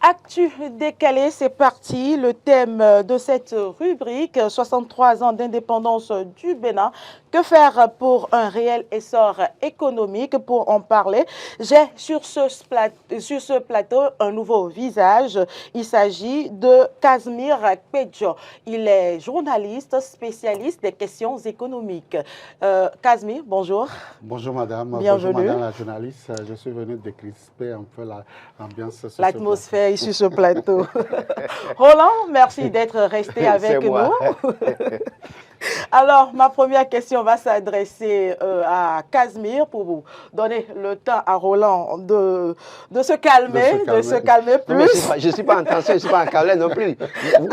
Actu décalé, c'est parti. Le thème de cette rubrique, 63 ans d'indépendance du Bénin. Que faire pour un réel essor économique? Pour en parler, j'ai sur ce plateau un nouveau visage. Il s'agit de Casimir Pedjo. Il est journaliste spécialiste des questions économiques. Casimir, bonjour. Bonjour madame, Bienvenue. bonjour madame la journaliste. Je suis venu décrisper un peu l'ambiance. L'atmosphère sur ce plateau. Roland, merci d'être resté avec nous. Alors, ma première question va s'adresser à Casimir pour vous donner le temps à Roland de se calmer plus. Non, je ne suis pas en tension, je ne suis pas en calme non plus. Vous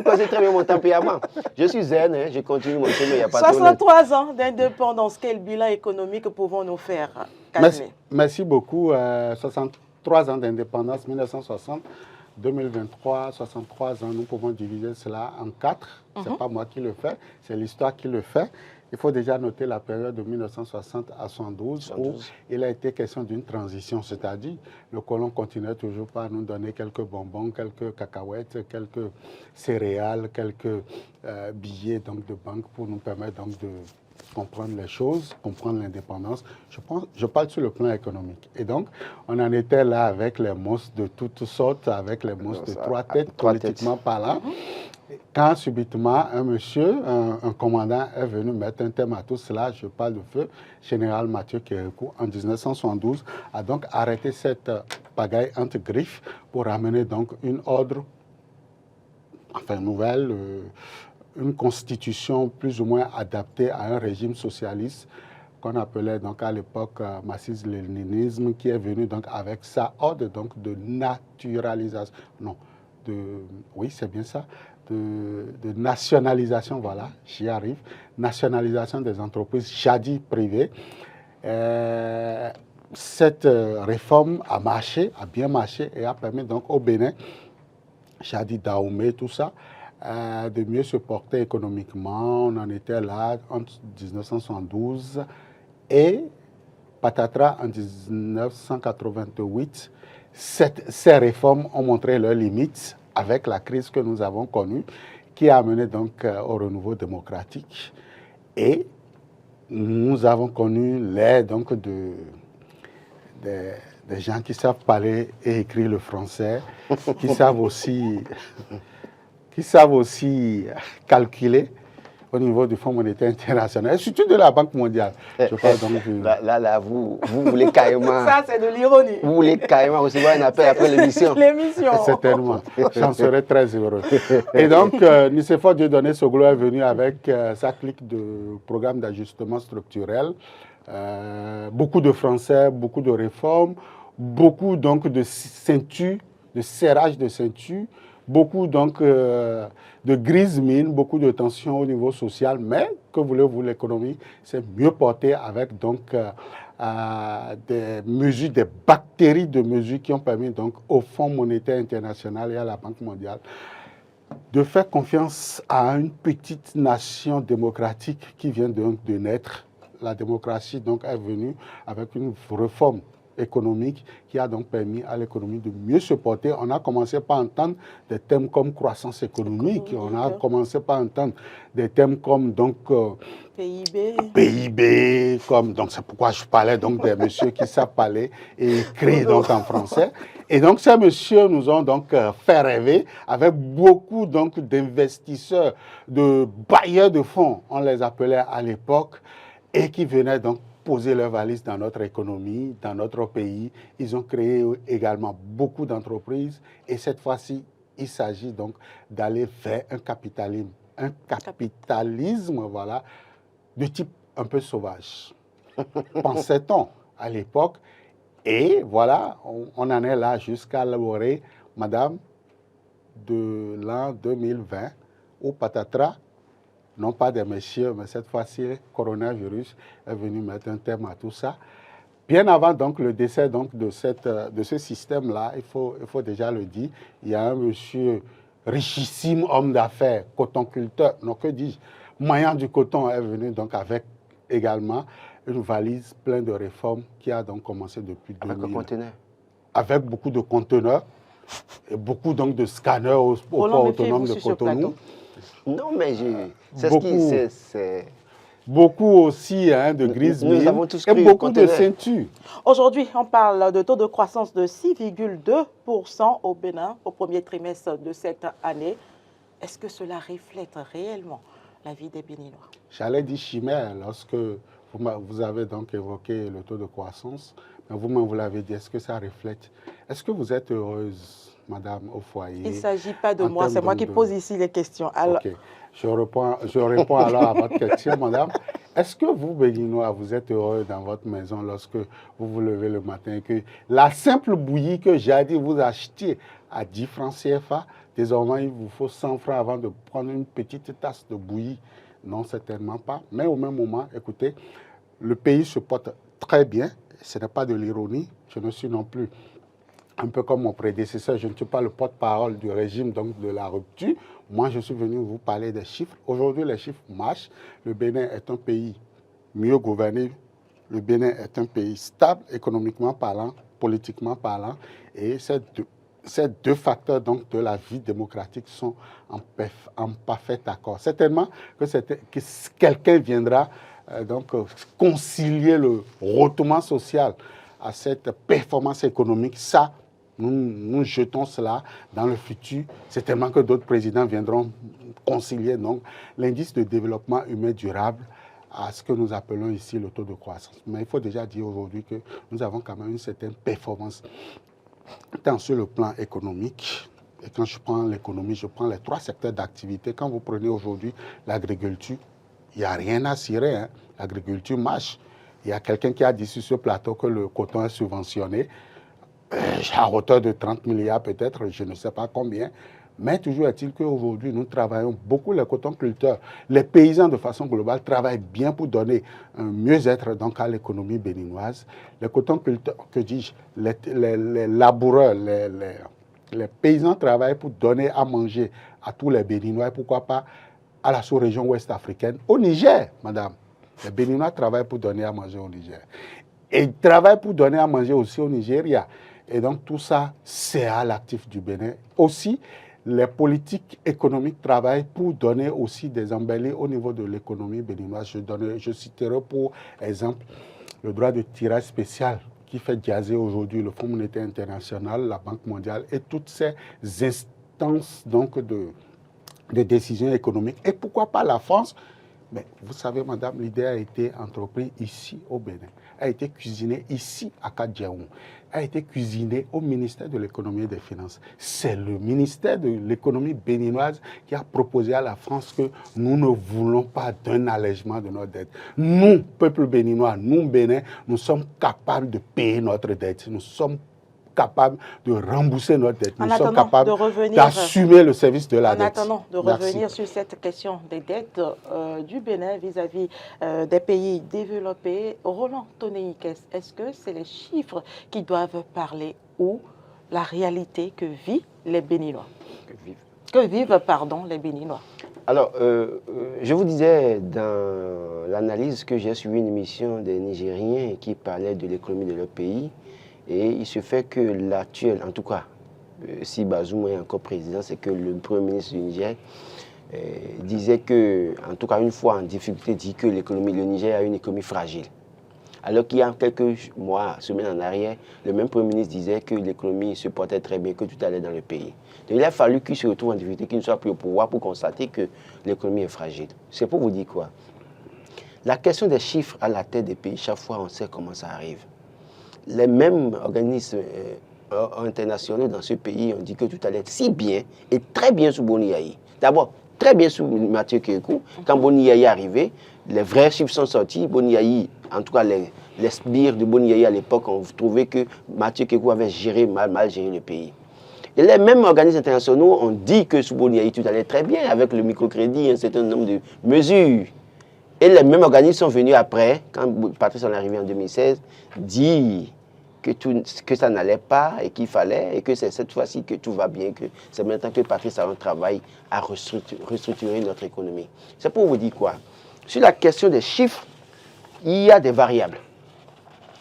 connaissez très bien mon tempérament. Je suis zen, hein, je continue mon chemin, il n'y a pas de 63 ans d'indépendance, quel bilan économique pouvons-nous faire, Casimir? Merci beaucoup. 63 ans d'indépendance, 1960. 2023, 63 ans, nous pouvons diviser cela en 4. Ce n'est pas moi qui le fais, c'est l'histoire qui le fait. Il faut déjà noter la période de 1960 à 112 où il a été question d'une transition, c'est-à-dire le colon continuait toujours par nous donner quelques bonbons, quelques cacahuètes, quelques céréales, quelques billets donc, de banque pour nous permettre donc, de comprendre les choses, comprendre l'indépendance. Je parle sur le plan économique. Et donc, on en était là avec les monstres de toutes sortes, avec les monstres de trois têtes, politiquement parlant. Quand subitement, un monsieur, un commandant est venu mettre un thème à tout cela, je parle de feu, général Mathieu Kérékou, en 1972, a donc arrêté cette pagaille entre griffes pour amener donc une ordre, enfin nouvelle, une constitution plus ou moins adaptée à un régime socialiste qu'on appelait donc à l'époque marxisme-léninisme, qui est venu donc avec sa ordre donc de naturalisation, non, oui c'est bien ça, de nationalisation, voilà, j'y arrive, nationalisation des entreprises jadis privées. Cette réforme a marché, a bien marché et a permis donc au Bénin, jadis Dahomey, tout ça, de mieux se porter économiquement. On en était là entre 1972 et patatras en 1988. Ces réformes ont montré leurs limites avec la crise que nous avons connue, qui a amené donc au renouveau démocratique. Et nous avons connu l'ère donc des gens qui savent parler et écrire le français, qui savent aussi calculer au niveau du Fonds monétaire international, et surtout de la Banque mondiale. Je parle donc Là, vous voulez carrément... Ça, c'est de l'ironie. Vous voulez carrément recevoir un appel après l'émission. Certainement. J'en serais très heureux. Et donc, Nicéphore Dieudonné Soglo est venu avec sa clique de programme d'ajustement structurel. Beaucoup de Français, beaucoup de réformes, beaucoup donc de ceinture, de serrage de ceinture, beaucoup donc de grises mines, beaucoup de tensions au niveau social, mais que voulez-vous, l'économie s'est mieux portée avec donc des mesures, des bactéries de mesures qui ont permis donc au Fonds monétaire international et à la Banque mondiale de faire confiance à une petite nation démocratique qui vient donc de naître. La démocratie donc est venue avec une réforme économique qui a donc permis à l'économie de mieux se porter. On a commencé par entendre des thèmes comme croissance économique, on a commencé par entendre des thèmes comme donc PIB, comme donc c'est pourquoi je parlais donc des messieurs qui savent parler et écrire donc en français. Et donc ces messieurs nous ont donc fait rêver avec beaucoup donc d'investisseurs, de bailleurs de fonds, on les appelait à l'époque, et qui venaient donc poser leurs valises dans notre économie, dans notre pays. Ils ont créé également beaucoup d'entreprises et cette fois-ci, il s'agit donc d'aller vers un capitalisme voilà, de type un peu sauvage. Pensait-on à l'époque. Et voilà, on en est là jusqu'à élaborer, madame, de l'an 2020, où patatras, non pas des messieurs, mais cette fois-ci, le coronavirus est venu mettre un terme à tout ça. Bien avant donc, le décès donc, de ce système-là, il faut déjà le dire, il y a un monsieur richissime, homme d'affaires, cotonculteur, non que dis-je, maillant du coton est venu donc avec également une valise pleine de réformes qui a donc commencé depuis 2000. Avec un conteneur. Avec beaucoup de conteneurs. Et beaucoup donc de scanners au port autonome de Cotonou. Non, mais c'est ce qui... c'est beaucoup aussi de grises mines et beaucoup de ceintures. Aujourd'hui, on parle de taux de croissance de 6,2% au Bénin au premier trimestre de cette année. Est-ce que cela reflète réellement la vie des Béninois? J'allais dire chimère lorsque vous avez donc évoqué le taux de croissance, mais vous-même vous l'avez dit, est-ce que ça reflète? Est-ce que vous êtes heureuse, madame, au foyer? Il ne s'agit pas de moi, c'est moi qui pose ici les questions. Alors... Okay. Je réponds alors à votre question, madame. Est-ce que vous, Béninois, vous êtes heureux dans votre maison lorsque vous vous levez le matin et que la simple bouillie que jadis vous achetiez à 10 francs CFA, désormais il vous faut 100 francs avant de prendre une petite tasse de bouillie? Non, certainement pas. Mais au même moment, écoutez, le pays se porte très bien. Ce n'est pas de l'ironie. Je ne suis non plus un peu comme mon prédécesseur, je ne suis pas le porte-parole du régime donc de la rupture. Moi, je suis venu vous parler des chiffres. Aujourd'hui, les chiffres marchent. Le Bénin est un pays mieux gouverné. Le Bénin est un pays stable, économiquement parlant, politiquement parlant. Et ces deux facteurs donc, de la vie démocratique sont en parfait accord. Certainement que quelqu'un viendra donc concilier le retournement social à cette performance économique. Ça, nous jetons cela dans le futur. C'est tellement que d'autres présidents viendront concilier donc l'indice de développement humain durable à ce que nous appelons ici le taux de croissance. Mais il faut déjà dire aujourd'hui que nous avons quand même une certaine performance, tant sur le plan économique. Et quand je prends l'économie, je prends les 3 secteurs d'activité. Quand vous prenez aujourd'hui l'agriculture, il n'y a rien à cirer, hein. L'agriculture marche. Il y a quelqu'un qui a dit sur ce plateau que le coton est subventionné à hauteur de 30 milliards peut-être, je ne sais pas combien. Mais toujours est-il qu'aujourd'hui, nous travaillons beaucoup les cotonculteurs. Les paysans, de façon globale, travaillent bien pour donner un mieux-être donc à l'économie béninoise. Les cotonculteurs, que dis-je, les laboureurs, les paysans travaillent pour donner à manger à tous les Béninois, et pourquoi pas à la sous-région ouest africaine, au Niger, madame. Les Béninois travaillent pour donner à manger au Niger. Et ils travaillent pour donner à manger aussi au Nigeria. Et donc tout ça, c'est à l'actif du Bénin. Aussi, les politiques économiques travaillent pour donner aussi des embellis au niveau de l'économie béninoise. Je citerai pour exemple le droit de tirage spécial qui fait jaser aujourd'hui le Fonds monétaire international, la Banque mondiale et toutes ces instances donc, de décision économique. Et pourquoi pas la France? Mais vous savez, madame, l'idée a été entreprise ici au Bénin, a été cuisinée ici à Kadjaoum, a été cuisinée au ministère de l'économie et des finances. C'est le ministère de l'économie béninoise qui a proposé à la France que nous ne voulons pas d'un allègement de notre dette. Nous, peuple béninois, nous, Bénin, nous sommes capables de payer notre dette. Nous sommes capables de rembourser notre dette. Nous sommes capables d'assumer le service de la dette. En attendant de revenir sur cette question des dettes du Bénin vis-à-vis des pays développés, Roland Tonéik, est-ce que c'est les chiffres qui doivent parler ou la réalité que vivent les Béninois? Que vivent les Béninois? Alors, je vous disais dans l'analyse que j'ai suivi une émission des Nigériens qui parlait de l'économie de leur pays. Et il se fait que l'actuel, en tout cas, si Bazoum est encore président, c'est que le Premier ministre du Niger disait que, en tout cas une fois en difficulté, dit que le Niger a une économie fragile. Alors qu'il y a quelques mois, semaines en arrière, le même Premier ministre disait que l'économie se portait très bien, que tout allait dans le pays. Donc il a fallu qu'il se retrouve en difficulté, qu'il ne soit plus au pouvoir pour constater que l'économie est fragile. C'est pour vous dire quoi? La question des chiffres à la tête des pays, chaque fois on sait comment ça arrive. Les mêmes organismes internationaux dans ce pays ont dit que tout allait si bien et très bien sous Boni Yayi. D'abord, très bien sous Mathieu Kékou. Quand Boni Yayi est arrivé, les vrais chiffres sont sortis. Boni Yayi, en tout cas les sbires de Boni Yayi à l'époque ont trouvé que Mathieu Kékou avait mal géré le pays. Et les mêmes organismes internationaux ont dit que sous Boni Yayi tout allait très bien avec le microcrédit, un certain nombre de mesures. Et les mêmes organismes sont venus après, quand Patrice est arrivé en 2016, dire que ça n'allait pas et qu'il fallait, et que c'est cette fois-ci que tout va bien, que c'est maintenant que Patrice a un travail à restructurer notre économie. C'est pour vous dire quoi? Sur la question des chiffres, il y a des variables.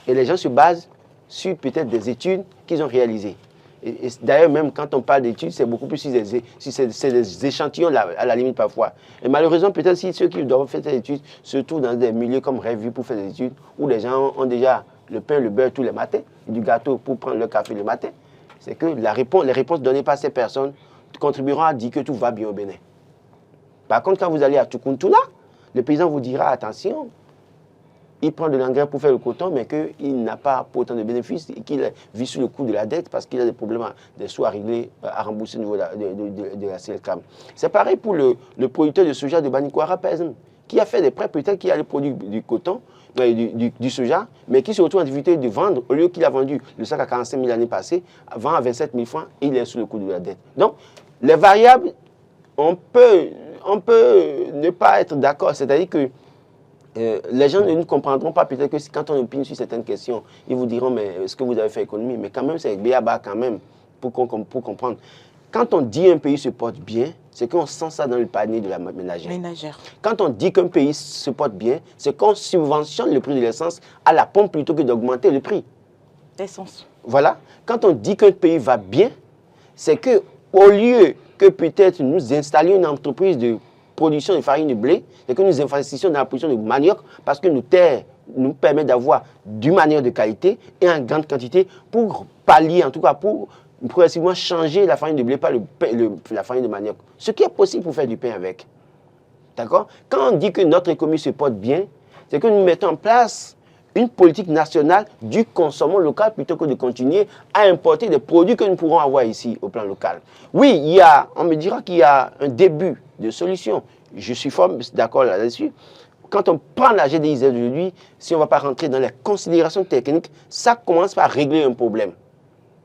Et les gens se basent sur peut-être des études qu'ils ont réalisées. Et d'ailleurs, même quand on parle d'études, c'est beaucoup plus si c'est des échantillons à la limite parfois. Et malheureusement, peut-être si ceux qui doivent faire des études se trouvent dans des milieux comme Rêve pour faire des études, où les gens ont déjà le pain, le beurre tous les matins, du gâteau pour prendre le café le matin, c'est que les réponses données par ces personnes contribueront à dire que tout va bien au Bénin. Par contre, quand vous allez à Tukuntuna, le paysan vous dira, attention, il prend de l'engrais pour faire le coton, mais qu'il n'a pas pour autant de bénéfices et qu'il vit sous le coup de la dette parce qu'il a des problèmes, des sous à régler, à rembourser au niveau de la CLCAM. C'est pareil pour le producteur de soja de Banikwara Pezm, qui a fait des prêts, peut-être qu'il a le produit du coton, du soja, mais qui se retrouve en difficulté de vendre, au lieu qu'il a vendu le sac à 45 000 l'année passée, vend à 27 000 francs et il est sous le coup de la dette. Donc, les variables, on peut ne pas être d'accord, c'est-à-dire que les gens ne nous comprendront pas, peut-être que quand on opine sur certaines questions, ils vous diront, mais est-ce que vous avez fait économie? Mais quand même, c'est béaba quand même, pour comprendre. Quand on dit un pays se porte bien, c'est qu'on sent ça dans le panier de la ménagère. Quand on dit qu'un pays se porte bien, c'est qu'on subventionne le prix de l'essence à la pompe plutôt que d'augmenter le prix. L'essence. Voilà. Quand on dit qu'un pays va bien, c'est qu'au lieu que peut-être nous installions une entreprise de production de farine de blé, et que nous investissions dans la production de manioc, parce que nos terres nous permettent d'avoir du manioc de qualité et en grande quantité pour pallier, en tout cas pour progressivement changer la farine de blé par la farine de manioc. Ce qui est possible pour faire du pain avec. D'accord? Quand on dit que notre économie se porte bien, c'est que nous mettons en place une politique nationale du consommant local plutôt que de continuer à importer des produits que nous pourrons avoir ici au plan local. Oui, on me dira qu'il y a un début de solution. Je suis fort d'accord là-dessus. Quand on prend la GDIZ aujourd'hui, si on ne va pas rentrer dans les considérations techniques, ça commence par régler un problème.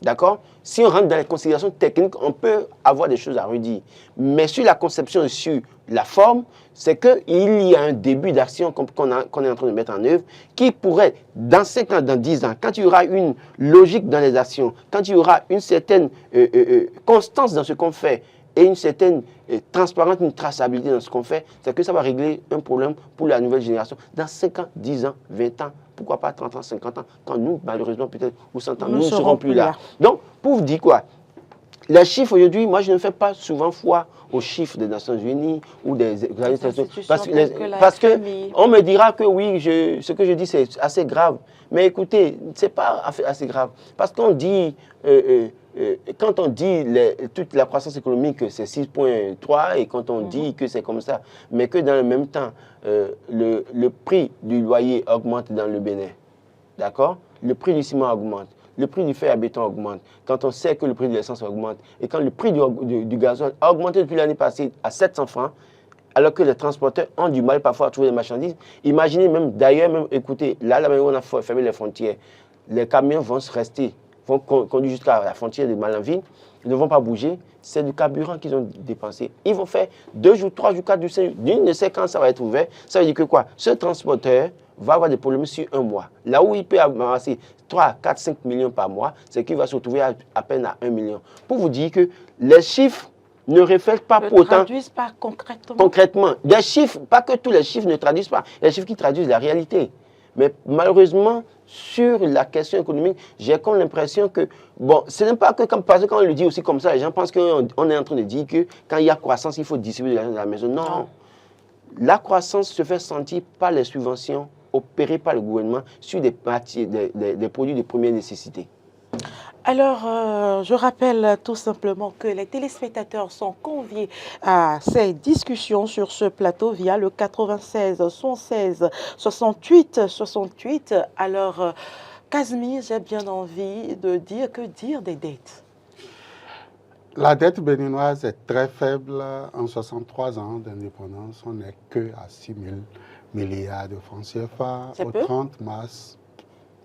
D'accord? Si on rentre dans les considérations techniques, on peut avoir des choses à redire. Mais sur la conception et sur la forme, c'est qu'il y a un début d'action qu'on est en train de mettre en œuvre qui pourrait, dans 5 ans, dans 10 ans, quand il y aura une logique dans les actions, quand il y aura une certaine constance dans ce qu'on fait et une certaine transparence, une traçabilité dans ce qu'on fait, c'est que ça va régler un problème pour la nouvelle génération. Dans 5 ans, 10 ans, 20 ans, pourquoi pas 30 ans, 50 ans, quand nous, malheureusement, peut-être, ou 100 ans, nous ne serons plus là. Donc, pour vous dire quoi, les chiffres aujourd'hui, moi, je ne fais pas souvent foi aux chiffres des Nations Unies ou des organisations. Parce que on me dira que oui, ce que je dis, c'est assez grave. Mais écoutez, ce n'est pas assez grave. Parce qu'on dit, quand on dit toute la croissance économique, c'est 6,3 et quand on dit que c'est comme ça, mais que dans le même temps, le prix du loyer augmente dans le Bénin. D'accord? Le prix du ciment augmente. Le prix du fer à béton augmente. Quand on sait que le prix de l'essence augmente et quand le prix du gasoil a augmenté depuis l'année passée à 700 francs, alors que les transporteurs ont du mal parfois à trouver des marchandises. Imaginez même, d'ailleurs, écoutez, là où on a fermé les frontières, les camions vont conduire jusqu'à la frontière de Malanville, ils ne vont pas bouger, c'est du carburant qu'ils ont dépensé. Ils vont faire 2 jours, 3 jours, 4 jours, 5 jours, d'une ne sait quand ça va être ouvert. Ça veut dire que quoi? Ce transporteur va avoir des problèmes sur un mois. Là où il peut amasser 3, 4, 5 millions par mois, c'est qu'il va se retrouver à peine à 1 million. Pour vous dire que les chiffres ne reflètent pas pour autant... Ne traduisent pas concrètement. Concrètement. Des chiffres, pas que tous les chiffres ne traduisent pas. Il y a des chiffres qui traduisent la réalité. Mais malheureusement, sur la question économique, j'ai comme l'impression que, bon, ce n'est pas que parce que quand on le dit aussi comme ça, les gens pensent qu'on est en train de dire que quand il y a croissance, il faut distribuer de l'argent dans la maison. Non. La croissance se fait sentir par les subventions opérées par le gouvernement sur des produits de première nécessité. Alors, je rappelle tout simplement que les téléspectateurs sont conviés à ces discussions sur ce plateau via le 96 116 68 68. Alors, Kazmi, j'ai bien envie de dire, que dire des dettes? La dette béninoise est très faible. En 63 ans d'indépendance, on n'est que à 6 000 milliards de francs CFA. Au 30 mars,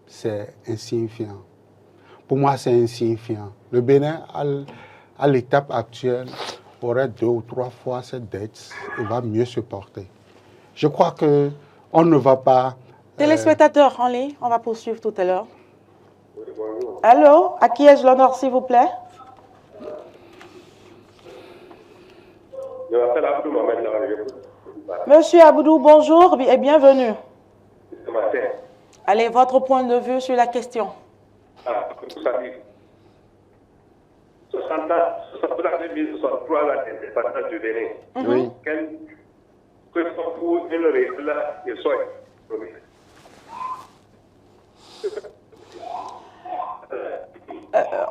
c'est insignifiant. Pour moi, c'est insignifiant. Le Bénin, à l'étape actuelle, aurait 2 ou 3 fois cette dette et va mieux se porter. Je crois qu'on ne va pas... Téléspectateurs en ligne, on va poursuivre tout à l'heure. Allô, à qui ai-je l'honneur, s'il vous plaît? Je m'appelle Abdou Mohamed. Monsieur Aboudou, bonjour et bienvenue. Ce matin. Allez, votre point de vue sur la question. Ah, ça dit. 60 ans, vous avez mis 63 ans d'indépendance du Bénin. Oui. Que sont pour une règle et soit promis.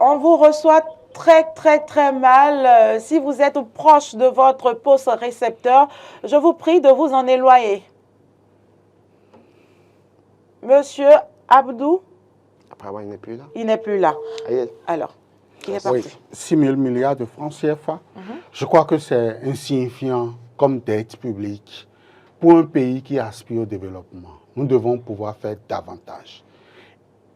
On vous reçoit très mal. Si vous êtes proche de votre poste récepteur, je vous prie de vous en éloigner. Monsieur Abdou? Apparemment, il n'est plus là. Il n'est plus là. Aïe. Alors, il est parti. Oui, 6 000 milliards de francs CFA. Je crois que c'est insignifiant comme dette publique pour un pays qui aspire au développement. Nous devons pouvoir faire davantage.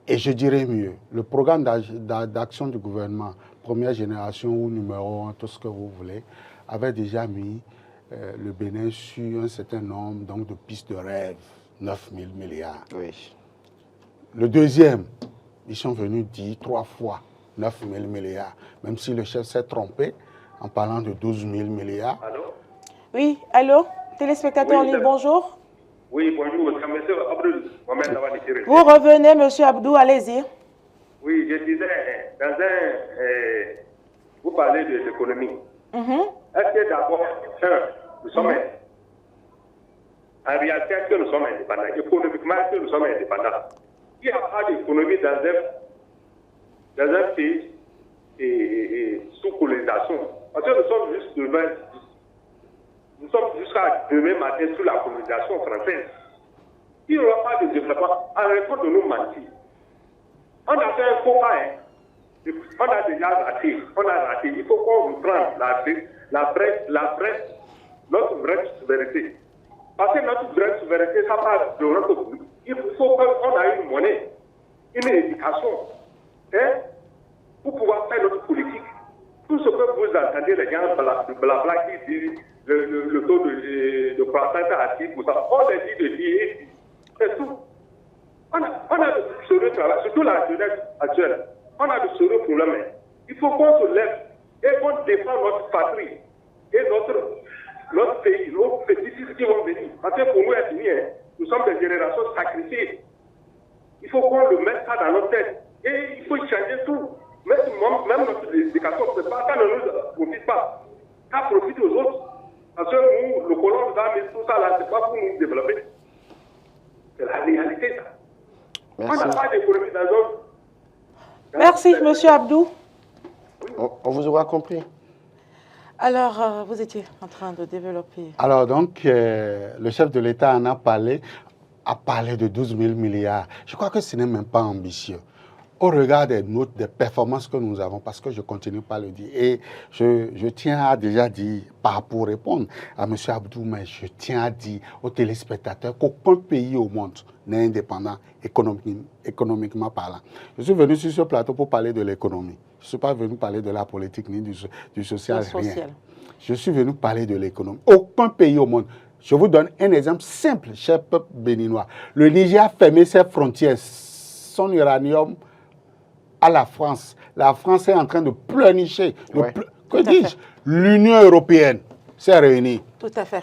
Et je dirais mieux, le programme d'action du gouvernement, première génération ou numéro 1, tout ce que vous voulez, avait déjà mis le Bénin sur un certain nombre donc, de pistes de rêve, 9 000 milliards. Oui. Le deuxième, ils sont venus dire 3 fois 9 000 milliards, même si le chef s'est trompé en parlant de 12 000 milliards. Allô? Oui, allô? Téléspectateur en ligne, bonjour. Oui, bonjour, c'est M. Abdul Mohamed Lawani. Vous revenez, monsieur Abdou, allez-y. Oui, je disais, vous parlez de l'économie. Est-ce que d'abord, nous sommes en réalité, est-ce que nous sommes indépendants? Économiquement, est-ce que nous sommes indépendants? Il n'y a pas d'économie dans un pays sous colonisation. Parce que nous sommes juste nous sommes jusqu'à demain matin sous la colonisation française. Il n'y aura pas de développement. Arrêtons de nous mentir. On a fait un faux pas, hein. On a déjà raté. On a raté. Il faut qu'on reprenne notre vraie souveraineté. Parce que notre vraie souveraineté, ça passe de notre... Il faut qu'on ait une monnaie, une éducation, hein, pour pouvoir faire notre politique. Tout ce que vous entendez, les gens, le blabla qui dit le taux de croissance à 6%, on les dit de dire, c'est tout. On a de sérieux travail, surtout la jeunesse actuelle. On a de sérieux problèmes. Il faut qu'on se lève et qu'on défende notre patrie et notre pays, nos petits-fils qui vont venir. Parce que pour nous, c'est fini, hein. Nous sommes des générations sacrifiées. Il faut qu'on le mette ça dans notre tête. Et il faut changer tout. Même notre éducation, c'est pas, ça ne nous profite pas. Ça profite aux autres. Parce que nous, le colon nous a mis tout ça là, c'est pas pour nous développer. C'est la réalité, ça. Merci. On n'a pas d'économie dans zone. Merci, monsieur Abdou. On vous aura compris. Alors, vous étiez en train de développer. Alors donc, le chef de l'État en a parlé de 12 000 milliards. Je crois que ce n'est même pas ambitieux. Au regard des notes, des performances que nous avons, parce que je continue pas le dire, et je tiens à déjà dire, pas pour répondre à M. Abdou, mais je tiens à dire aux téléspectateurs qu'aucun pays au monde n'est indépendant économiquement parlant. Je suis venu sur ce plateau pour parler de l'économie. Je ne suis pas venu parler de la politique ni du social, rien. Je suis venu parler de l'économie. Aucun pays au monde. Je vous donne un exemple simple, cher peuple béninois. Le Niger a fermé ses frontières, son uranium à la France. La France est en train de pleurnicher. Ouais. Que dis-je? L'Union européenne s'est réunie. Tout à fait.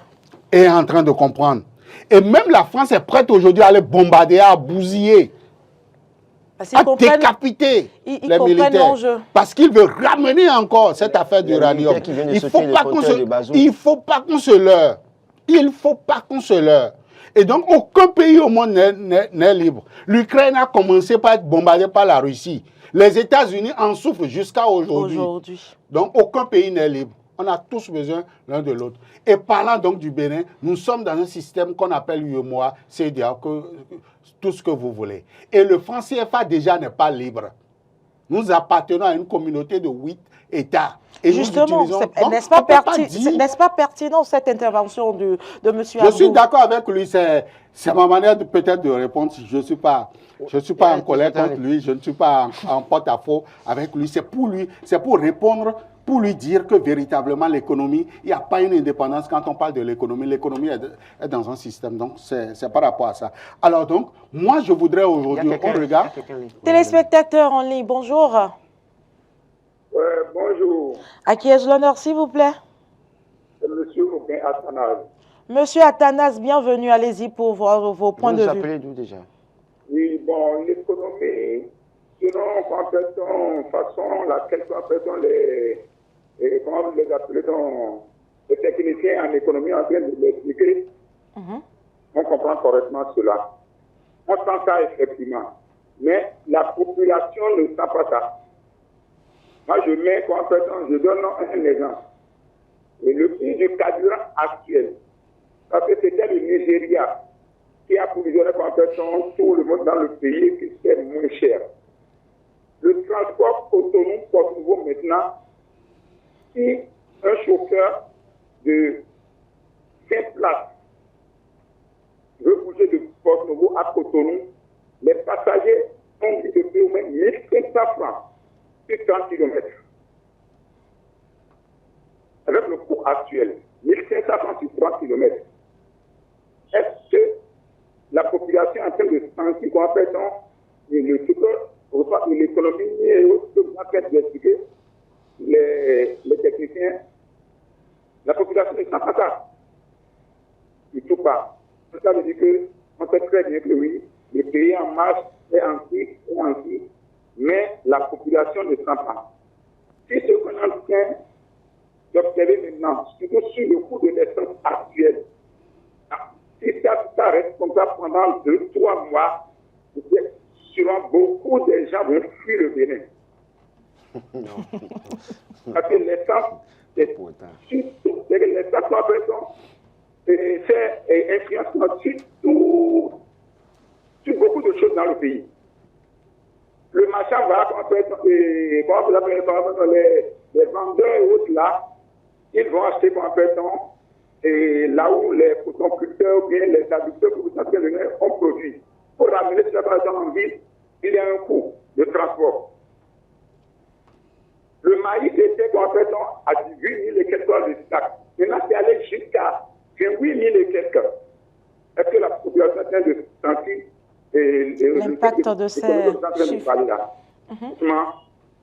Et est en train de comprendre. Et même la France est prête aujourd'hui à aller bombarder, à bousiller, à décapiter les militaires. Parce qu'ils veulent ramener encore cette affaire d'uranium. Il ne faut pas qu'on se leurre. Il ne faut pas qu'on se leurre. Et donc, aucun pays au monde n'est libre. L'Ukraine a commencé par être bombardée par la Russie. Les États-Unis en souffrent jusqu'à aujourd'hui. Donc, aucun pays n'est libre. On a tous besoin l'un de l'autre. Et parlant donc du Bénin, nous sommes dans un système qu'on appelle UEMOA, c'est-à-dire tout ce que vous voulez. Et le franc CFA déjà n'est pas libre. Nous appartenons à une communauté de 8 États. Et justement, n'est-ce pas pertinent cette intervention de M. Abdou? Je suis d'accord avec lui, c'est ma manière peut-être de répondre. Je ne suis pas en colère contre lui, je ne suis pas en porte-à-faux avec lui. C'est pour répondre, pour lui dire que véritablement l'économie, il n'y a pas une indépendance quand on parle de l'économie. L'économie est dans un système, donc c'est par rapport à ça. Alors donc, moi je voudrais aujourd'hui, on regarde... Téléspectateurs en ligne, bonjour. Bonjour. À qui ai-je l'honneur, s'il vous plaît? Monsieur Aubin Athanase. Monsieur Athanase, bienvenue. Allez-y pour voir vos points de vue. Vous appelez d'où déjà? Oui, bon, l'économie selon façon laquelle comment vous les appelez, les techniciens en économie en train de l'expliquer, on comprend correctement cela. On sent ça effectivement. Mais la population ne sent pas ça. Moi, je donne un exemple. Et le prix du carburant actuel, parce que c'était le Nigeria qui a provisionné complètement tout le monde dans le pays qui c'est moins cher. Le transport autonome Port-Nouveau maintenant, si un chauffeur de 5 places veut bouger de Port-Nouveau à Cotonou, les passagers ont dû payer au moins 1500 francs sur 30 km. Avec le coût actuel, 1500 francs sur 30 km. Est-ce que la population est en train de sentir complètement l'économie et autres que d'expliquer les techniciens? La population ne sent pas ça. Du tout pas. Ça veut dire qu'on sait très bien que oui, le pays en marche est ainsi, mais la population ne sent pas. Si ce qu'on est en train d'observer maintenant, surtout sur le coût de l'essence actuelle, si ça reste comme ça pendant 2-3 mois, sûrement beaucoup de gens vont fuir le Bénin. Parce que l'essence, c'est influence sur beaucoup de choses dans le pays. Le marchand va, les vendeurs et autres là, ils vont acheter et là où les producteurs ou bien les adducteurs ont produit. Pour ramener cette personne en ville, il y a un coût de transport. Le maïs était à 18 000 et quelques de sac. Maintenant, c'est allé jusqu'à 28 000 et quelques. Est-ce que la population est en train de sentir l'impact de ces chiffres?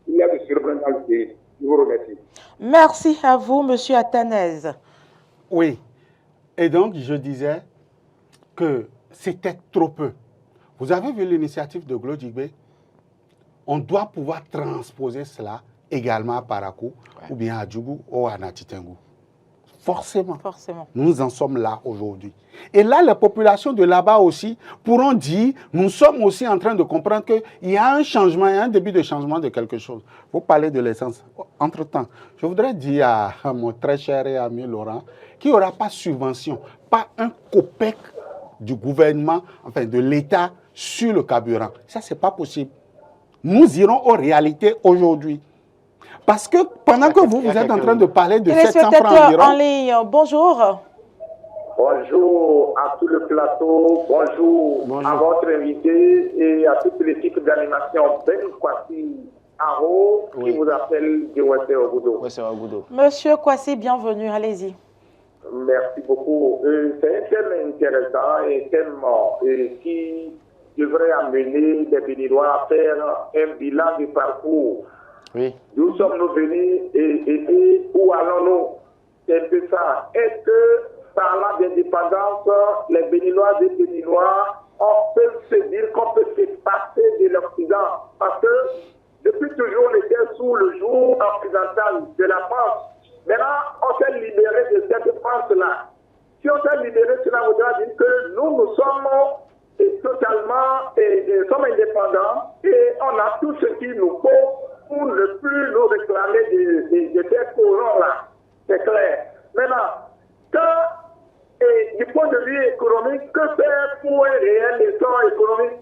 Il y a de surprenants dans le pays. Je vous remercie. Merci à vous, M. Athanase. Oui. Et donc, je disais que c'était trop peu. Vous avez vu l'initiative de Glo Jigbe? On doit pouvoir transposer cela également à Parakou, ou bien à Djougou ou à Natitengu. Forcément. Nous en sommes là aujourd'hui. Et là, les populations de là-bas aussi pourront dire, nous sommes aussi en train de comprendre qu'il y a un changement, il y a un début de changement de quelque chose. Vous parlez de l'essence. Entre-temps, je voudrais dire à mon très cher et ami Laurent qu'il n'y aura pas de subvention, pas un copec du gouvernement, enfin de l'État sur le carburant. Ça, ce n'est pas possible. Nous irons aux réalités aujourd'hui. Parce que pendant que vous êtes en train de parler de 700 francs environ... en ligne, bonjour. Bonjour à tout le plateau, bonjour à votre invité et à toute l'équipe d'animation Ben Kwasi Aro qui vous appelle de Wessé Ogudo. Monsieur Kwasi, bienvenue, allez-y. Merci beaucoup. C'est un thème intéressant et un thème qui devrait amener les Béninois à faire un bilan du parcours. Oui. D'où sommes-nous venus et où allons-nous? C'est un peu ça. Est-ce que, parlant d'indépendance, les Béninois et Béninois, on peut se dire qu'on peut se passer de l'Occident? Parce que depuis toujours, on était sous le joug occidental de la France. Maintenant, on s'est libéré de cette France-là. Si on s'est libéré, cela voudra dire que nous sommes totalement sommes indépendants et on a tout ce qu'il nous faut pour ne plus nous réclamer de ces courants-là. C'est clair. Maintenant, du point de vue économique, que faire pour un réel essor économique?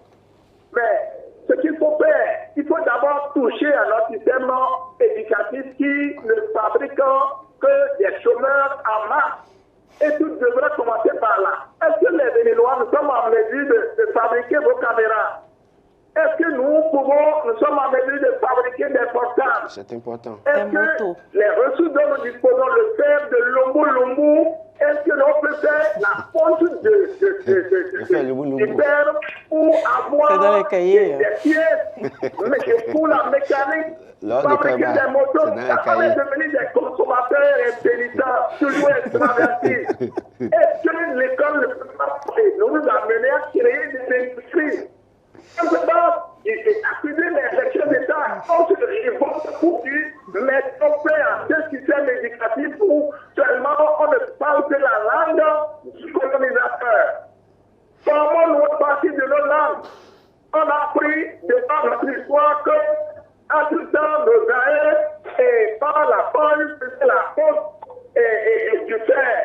Mais ce qu'il faut faire, il faut d'abord toucher à notre système éducatif qui ne fabrique que des chômeurs en masse. Et tout devrait commencer par là. Est-ce que les Béninois, nous sommes en mesure de fabriquer vos caméras? Est-ce que nous sommes en mesure de fabriquer des portables? C'est important. Est-ce que les ressources dont nous disposons, le fer de Lombo, est-ce que l'on peut faire la ponte du fer pour avoir des pièces pour la mécanique, fabriquer des motos? Ça va devenir des consommateurs intelligents, toujours extravertis. Est-ce que l'école ne peut pas nous amener à créer des industries? accuser les chefs d'État. On se révolte pour dire, mais on fait un système éducatif où seulement on ne parle que la langue du colonisateur. Formons-nous à partir de nos langues. On a appris de par notre histoire que, en tout temps, nos aïeux, et par la pointe, c'est la faute et du fer.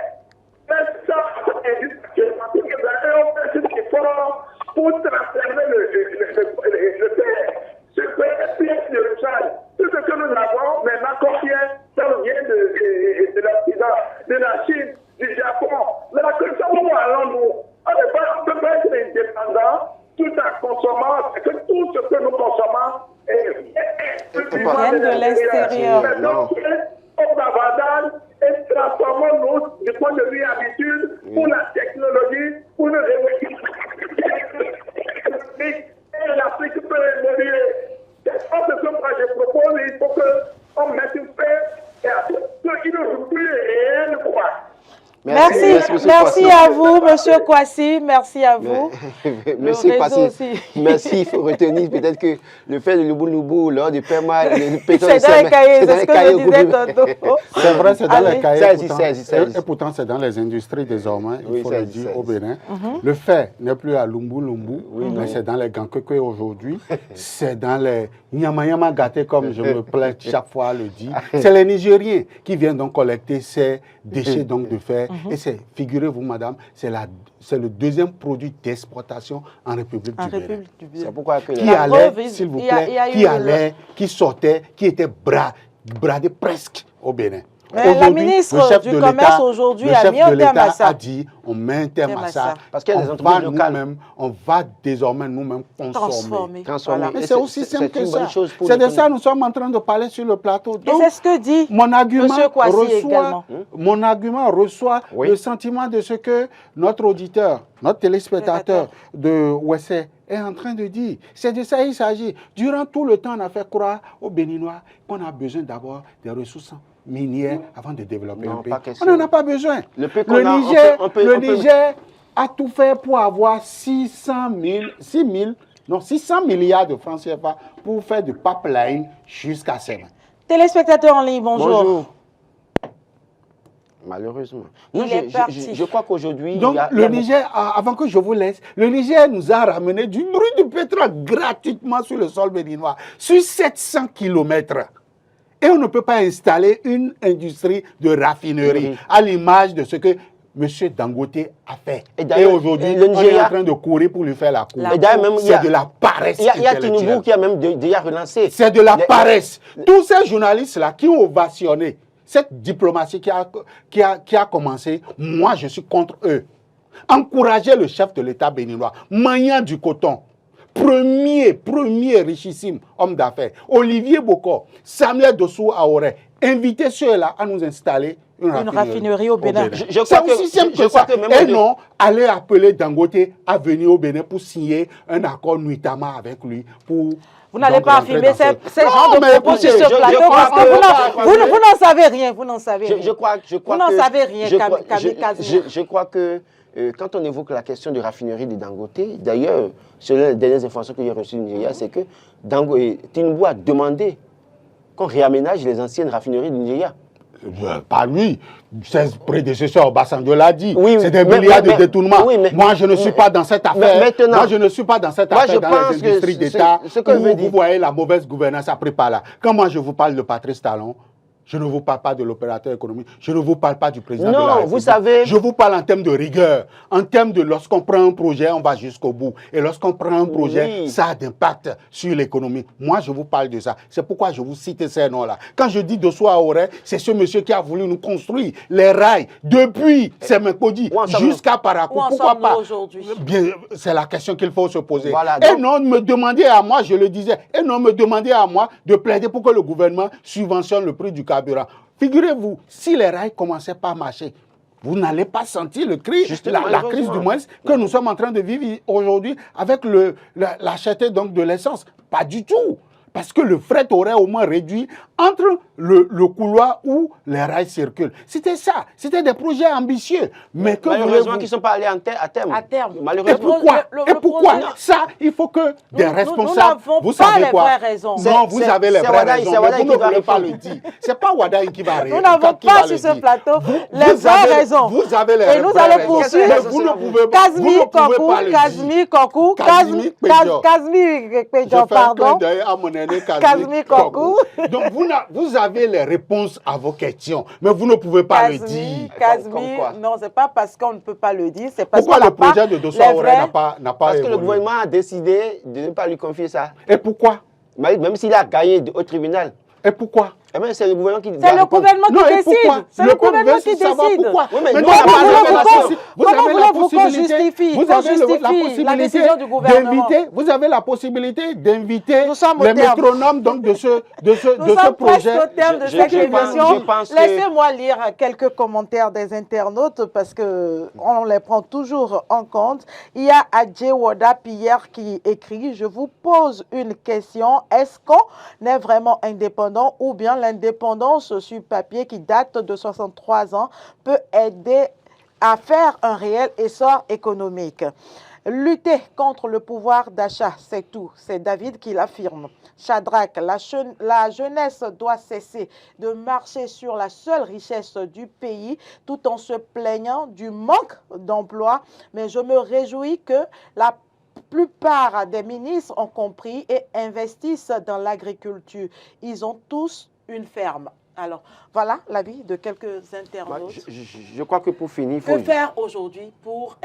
C'est ça, parce que les aïeux ont fait cet effort pour transformer le fer. Ce fait est pièce de rechange. Tout ce que nous avons, maintenant, combien ça nous vient de l'Occident, de la Chine, du Japon. Mais la question, où allons-nous? On ne peut pas être indépendant tout en consommant, que tout ce que nous consommons vient de l'extérieur. Au bavardage et transformons-nous du point de vue habitude pour la technologie, pour le révolution. Et l'Afrique peut évoluer. C'est pas ce que moi je propose, il faut qu'on mette une paix et ce qui ne joue plus est réel, quoi. Merci à vous, Monsieur Kwasi. Merci à vous. Merci, Kwasi. Merci. Il faut retenir peut-être que le fait de l'Ubu lors du PEMA, le pétrole, c'est dans les cahiers, c'est ce que je disais tantôt. C'est vrai, c'est dans les cahiers. Et pourtant, c'est dans les industries désormais, il faut le dire au Bénin. Le fait n'est plus à Lumbu, mais c'est dans les Gankeke aujourd'hui. C'est dans les Nyama gâtés, comme je me plais chaque fois à le dire. C'est les Nigériens qui viennent donc collecter ces déchets donc de fer. Et c'est, figurez-vous, madame, c'est le deuxième produit d'exportation en République du Bénin. C'est pourquoi que qui allait, s'il vous plaît, qui sortait, qui était bradé presque au Bénin. Mais la ministre du Commerce aujourd'hui a mis un terme à ça. A dit, on met un terme à ça. Parce qu'il y a des entreprises locales. On va désormais nous-mêmes transformer. Voilà. Mais c'est aussi simple que ça. C'est de ça que nous sommes en train de parler sur le plateau. Et c'est ce que dit mon argument reçoit le sentiment de ce que notre auditeur, notre téléspectateur de OSC est en train de dire. C'est de ça qu'il s'agit. Durant tout le temps, on a fait croire aux Béninois qu'on a besoin d'avoir des ressources minières avant de développer un pays. On n'en a pas besoin. Le Niger a tout fait pour avoir 600 milliards de francs CFA pour faire du pipeline jusqu'à Sévin. Téléspectateurs en ligne, bonjour. Bonjour. Malheureusement. Je crois qu'aujourd'hui... Donc, le Niger, avant que je vous laisse, le Niger nous a ramené du bruit du pétrole gratuitement sur le sol béninois, sur 700 km. Et on ne peut pas installer une industrie de raffinerie à l'image de ce que M. Dangote a fait. Et aujourd'hui, on est en train de courir pour lui faire la cour. C'est de la paresse. Il y a Tinubu qui a même déjà relancé. C'est de la paresse. Tous ces journalistes-là qui ont ovationné cette diplomatie qui a commencé, moi je suis contre eux. Encourager le chef de l'État béninois, maniant du coton, premier richissime homme d'affaires, Olivier Bokor, Samuel Dossou Aoré, inviter ceux-là à nous installer une raffinerie au Bénin. C'est aussi simple que ça. Et non, aller appeler Dangote à venir au Bénin pour signer un accord nuitamment avec lui pour... Vous n'allez pas affirmer ces genres de propos sur ce plateau parce que vous n'en savez rien. Vous n'en savez rien. Vous n'en savez rien, je crois que quand on évoque la question de raffinerie de Dangote, d'ailleurs, selon les dernières informations que j'ai reçues du Nigeria, c'est que Tinubu a demandé qu'on réaménage les anciennes raffineries du Nigeria. Pas lui, ses prédécesseurs, Obasanjo l'a dit, c'est des milliards de détournements. Moi, je ne suis pas dans cette affaire. Moi, je ne suis pas dans cette affaire dans les industries d'État où vous voyez la mauvaise gouvernance après par là. Quand moi, je vous parle de Patrice Talon, je ne vous parle pas de l'opérateur économique, je ne vous parle pas du président de la République. Vous savez... Je vous parle en termes de rigueur, en termes de lorsqu'on prend un projet, on va jusqu'au bout. Et lorsqu'on prend un projet, ça a d'impact sur l'économie. Moi, je vous parle de ça. C'est pourquoi je vous cite ces noms-là. Quand je dis Dossou Aoré, c'est ce monsieur qui a voulu nous construire les rails depuis Semenkodi jusqu'à Parakou. Pourquoi pas? Bien, c'est la question qu'il faut se poser. Voilà, donc... Et non me demander à moi, je le disais, et non me demander à moi de plaider pour que le gouvernement subventionne le prix du carburant. Figurez-vous, si les rails commençaient pas à marcher, vous n'allez pas sentir le cri, la crise du moins que nous sommes en train de vivre aujourd'hui avec la cherté donc de l'essence. Pas du tout. parce que le fret aurait au moins réduit entre le couloir où les rails circulent. C'était ça. C'était des projets ambitieux. Mais que malheureusement, qui ne sont pas allés à terme. À terme. Et pourquoi, pourquoi ça, il faut que des responsables... Vous savez quoi? Vraies raisons. Non, vous avez les vraies raisons, mais vous ne pouvez pas le dire. Ce n'est pas Wadaï qui va répondre. Nous n'avons pas sur ce plateau les vraies raisons. Vous avez les vraies raisons. Et nous allons poursuivre. Vous ne pouvez pas le dire. Kazmi Kokou, pardon. Kazmi Kokou. Donc vous avez les réponses à vos questions, mais vous ne pouvez pas le dire. Kazmi, non, ce n'est pas parce qu'on ne peut pas le dire, c'est parce pourquoi le projet de Dosso Auré n'a pas parce évolué? Que le gouvernement a décidé de ne pas lui confier ça. Et pourquoi? Même s'il a gagné au tribunal. Et pourquoi? Eh bien, c'est le gouvernement qui décide. C'est le gouvernement qui décide. C'est le gouvernement qui décide. Oui, mais comment voulez-vous qu'on justifie la décision du gouvernement? Vous avez la possibilité d'inviter les métronomes donc de ce projet. Nous sommes presque au terme de cette émission. Laissez-moi lire quelques commentaires des internautes parce qu'on les prend toujours en compte. Il y a Adje Wada Pierre qui écrit « Je vous pose une question. Est-ce qu'on est vraiment indépendant ou bien l'indépendance sur papier qui date de 63 ans peut aider à faire un réel essor économique. Lutter contre le pouvoir d'achat, c'est tout. C'est David qui l'affirme. Shadrach, la jeunesse doit cesser de marcher sur la seule richesse du pays tout en se plaignant du manque d'emploi. Mais je me réjouis que la plupart des ministres ont compris et investissent dans l'agriculture. Ils ont tous une ferme. Alors, voilà l'avis de quelques internautes. Je crois que pour finir, il faut... Que faire aujourd'hui pour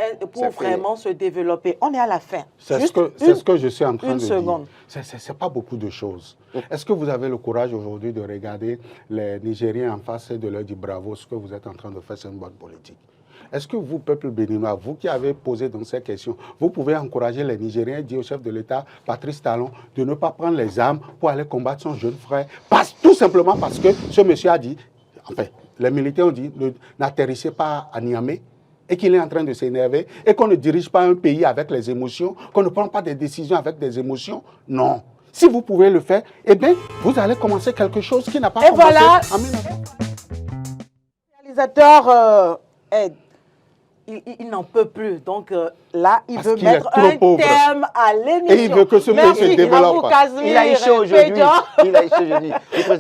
vraiment se développer? On est à la fin. C'est ce que je suis en train de dire. Ce n'est pas beaucoup de choses. Est-ce que vous avez le courage aujourd'hui de regarder les Nigériens en face et de leur dire bravo, ce que vous êtes en train de faire, c'est une bonne politique? Est-ce que vous, peuple béninois, vous qui avez posé donc ces questions, vous pouvez encourager les Nigériens et dire au chef de l'État, Patrice Talon, de ne pas prendre les armes pour aller combattre son jeune frère, tout simplement parce que ce monsieur a dit, enfin, les militaires ont dit, n'atterrissez pas à Niamey, et qu'il est en train de s'énerver, et qu'on ne dirige pas un pays avec les émotions, qu'on ne prend pas des décisions avec des émotions? Non. Si vous pouvez le faire, eh bien, vous allez commencer quelque chose qui n'a pas commencé. Et voilà, le réalisateur il n'en peut plus. Donc là, il veut mettre un terme à l'émission. Et il veut que ce pays se développe. Il a échoué aujourd'hui.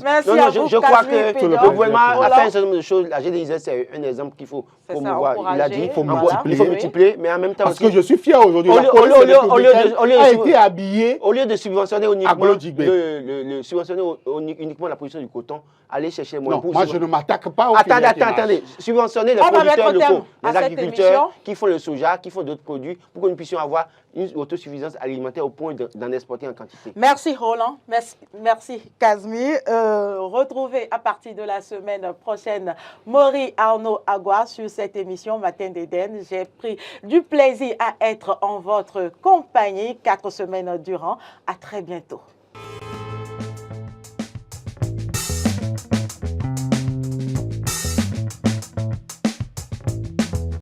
Merci à vous, je crois que le gouvernement a fait un certain nombre de choses. La GDIZ, c'est un exemple qu'il faut promouvoir. Il a dit il faut multiplier, mais en même temps... Parce que je suis fier aujourd'hui. A été habillé au lieu de subventionner uniquement la production du coton, aller chercher moins. Non, moi je ne m'attaque pas au Attendez. Subventionner les producteurs locaux, les agriculteurs qui font le soja, qui font d'autres produits, pour que nous puissions avoir une autosuffisance alimentaire au point d'en exporter en quantité. Merci Roland, merci Kazmi. Retrouvez à partir de la semaine prochaine Maury Arnaud Agua sur cette émission Matin d'Éden. J'ai pris du plaisir à être en votre compagnie 4 semaines durant. À très bientôt.